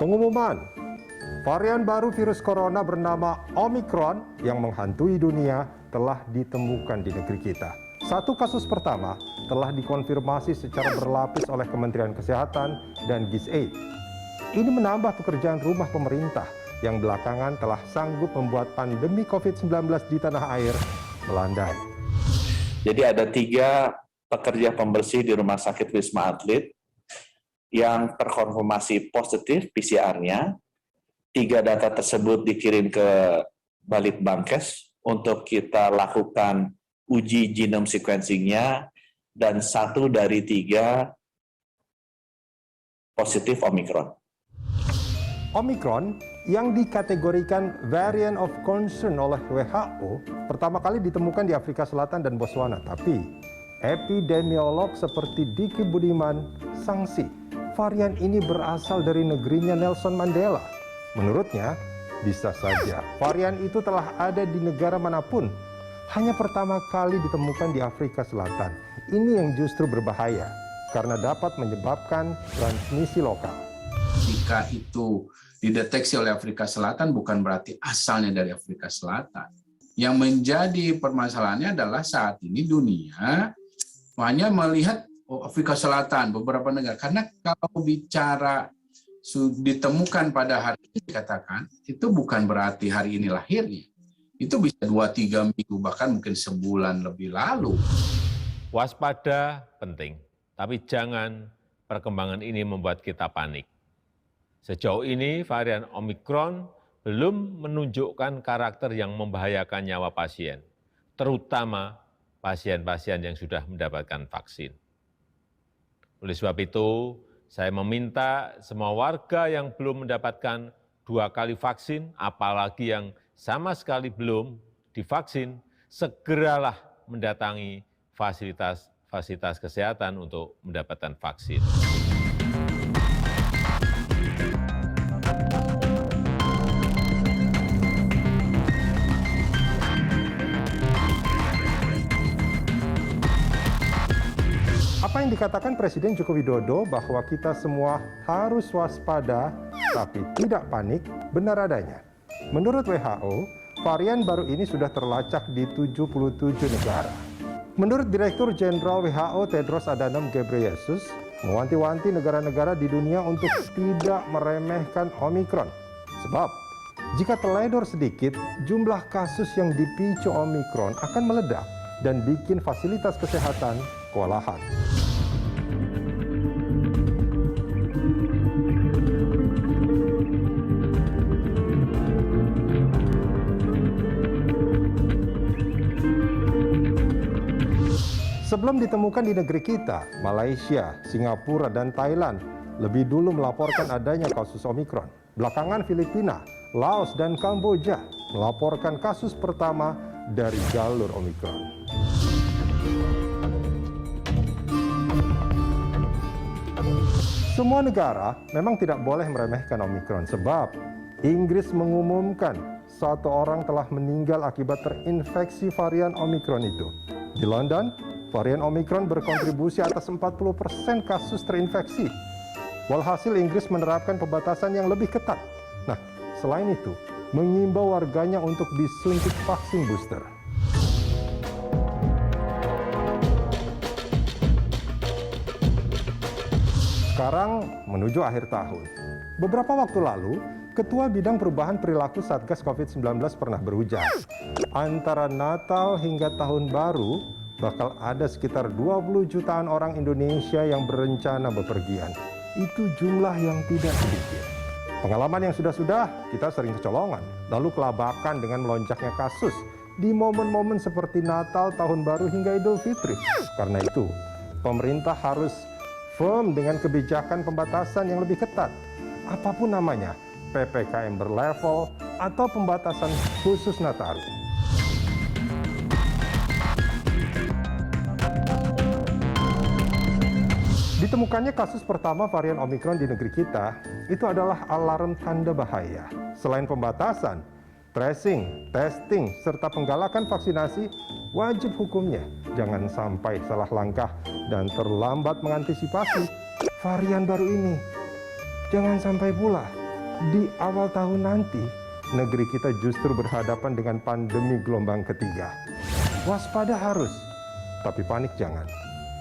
Pengumuman, varian baru virus corona bernama Omicron yang menghantui dunia telah ditemukan di negeri kita. Satu kasus pertama telah dikonfirmasi secara berlapis oleh Kementerian Kesehatan dan GIS-8. Ini menambah pekerjaan rumah pemerintah yang belakangan telah sanggup membuat pandemi COVID-19 di tanah air melandai. Jadi ada 3 pekerja pembersih di Rumah Sakit Wisma Atlet yang terkonfirmasi positif PCR-nya. 3 data tersebut dikirim ke Balitbangkes untuk kita lakukan uji genome sequencing-nya, dan 1 dari 3 positif Omicron. Omicron yang dikategorikan variant of concern oleh WHO pertama kali ditemukan di Afrika Selatan dan Botswana, tapi epidemiolog seperti Diki Budiman sangsi varian ini berasal dari negerinya Nelson Mandela. Menurutnya, bisa saja varian itu telah ada di negara manapun, hanya pertama kali ditemukan di Afrika Selatan. Ini yang justru berbahaya, karena dapat menyebabkan transmisi lokal. Jika itu dideteksi oleh Afrika Selatan, bukan berarti asalnya dari Afrika Selatan. Yang menjadi permasalahannya adalah saat ini dunia hanya melihat Afrika Selatan, beberapa negara. Karena kalau bicara ditemukan pada hari ini, dikatakan, itu bukan berarti hari ini lahirnya. Itu bisa 2-3 minggu, bahkan mungkin sebulan lebih lalu. Waspada penting, tapi jangan perkembangan ini membuat kita panik. Sejauh ini varian Omicron belum menunjukkan karakter yang membahayakan nyawa pasien, terutama pasien-pasien yang sudah mendapatkan vaksin. Oleh sebab itu, saya meminta semua warga yang belum mendapatkan 2 kali vaksin, apalagi yang sama sekali belum divaksin, segeralah mendatangi fasilitas kesehatan untuk mendapatkan vaksin. Apa yang dikatakan Presiden Joko Widodo bahwa kita semua harus waspada tapi tidak panik benar adanya. Menurut WHO, varian baru ini sudah terlacak di 77 negara. Menurut Direktur Jenderal WHO Tedros Adhanom Ghebreyesus, mewanti-wanti negara-negara di dunia untuk tidak meremehkan Omicron. Sebab, jika teledor sedikit, jumlah kasus yang dipicu Omicron akan meledak dan bikin fasilitas kesehatan kewalahan. Sebelum ditemukan di negeri kita, Malaysia, Singapura, dan Thailand lebih dulu melaporkan adanya kasus Omicron. Belakangan Filipina, Laos, dan Kamboja melaporkan kasus pertama dari jalur Omicron. Semua negara memang tidak boleh meremehkan Omicron sebab Inggris mengumumkan 1 orang telah meninggal akibat terinfeksi varian Omicron itu. Di London, varian Omicron berkontribusi atas 40% kasus terinfeksi. Walhasil Inggris menerapkan pembatasan yang lebih ketat. Nah, selain itu, mengimbau warganya untuk disuntik vaksin booster. Sekarang menuju akhir tahun. Beberapa waktu lalu, Ketua Bidang Perubahan Perilaku Satgas COVID-19 pernah berujar, antara Natal hingga Tahun Baru, bakal ada sekitar 20 jutaan orang Indonesia yang berencana bepergian. Itu jumlah yang tidak sedikit. Pengalaman yang sudah-sudah, kita sering kecolongan, lalu kelabakan dengan melonjaknya kasus di momen-momen seperti Natal, Tahun Baru, hingga Idul Fitri. Karena itu, pemerintah harus firm dengan kebijakan pembatasan yang lebih ketat. Apapun namanya, PPKM berlevel atau pembatasan khusus Nataru. Ditemukannya kasus pertama varian Omicron di negeri kita, itu adalah alarm tanda bahaya. Selain pembatasan, tracing, testing, serta penggalakan vaksinasi wajib hukumnya. Jangan sampai salah langkah dan terlambat mengantisipasi varian baru ini. Jangan sampai pula di awal tahun nanti, negeri kita justru berhadapan dengan pandemi gelombang ketiga. Waspada harus, tapi panik jangan.